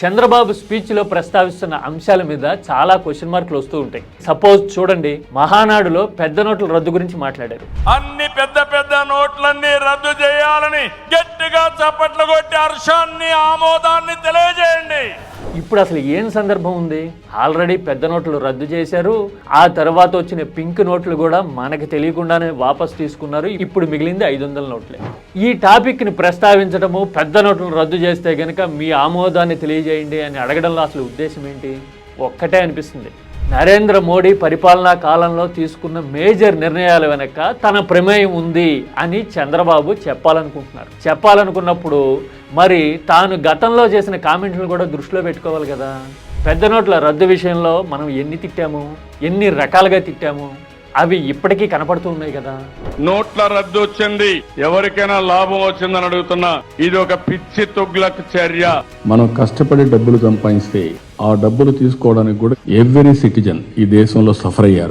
Chandrababu speech లో ప్రస్తావిస్తున్న అంశాల మీద చాలా క్వశ్చన్ మార్కులు వస్తూ ఉంటాయి. సపోజ్ చూడండి, మహానాడులో పెద్ద నోట్ల రద్దు గురించి మాట్లాడారు. అన్ని పెద్ద నోట్లన్నీ రద్దు చేయాలని గట్టిగా చప్పట్లు కొట్టి హర్షాన్ని ఆమోదాన్ని తెలియజేయండి. ఇప్పుడు అసలు ఏం సందర్భం ఉంది? ఆల్రెడీ పెద్ద నోట్లు రద్దు చేశారు. ఆ తర్వాత వచ్చిన పింక్ నోట్లు కూడా మనకి తెలియకుండానే వాపస్ తీసుకున్నారు. ఇప్పుడు మిగిలింది 500 నోట్లే. ఈ టాపిక్ ని ప్రస్తావించడము, పెద్ద నోట్లను రద్దు చేస్తే గనక మీ ఆమోదాన్ని తెలియజేయండి అని అడగడంలో అసలు ఉద్దేశం ఏంటి? ఒక్కటే అనిపిస్తుంది, నరేంద్ర మోడీ పరిపాలనా కాలంలో తీసుకున్న మేజర్ నిర్ణయాల వెనక తన ప్రమేయం ఉంది అని చంద్రబాబు చెప్పాలనుకుంటున్నారు. చెప్పాలనుకున్నప్పుడు మరి తాను గతంలో చేసిన కామెంట్లు కూడా దృష్టిలో పెట్టుకోవాలి కదా. పెద్ద నోట్ల రద్దు విషయంలో మనం ఎన్ని తిట్టాము, ఎన్ని రకాలుగా తిట్టాము, అవి ఇప్పటికీ కనపడుతూ ఉన్నాయి కదా. నోట్ల రద్దు వచ్చింది, ఎవరికైనా లాభం వచ్చిందని అడుగుతున్నా. ఇది ఒక పిచ్చి తుగ్లక్ చర్య. మనం కష్టపడి డబ్బులు సంపాదిస్తే ఆ డబ్బులు తీసుకోవడానికి కూడా ఎవ్రీ సిటిజన్ ఈ దేశంలో సఫర్ అయ్యారు.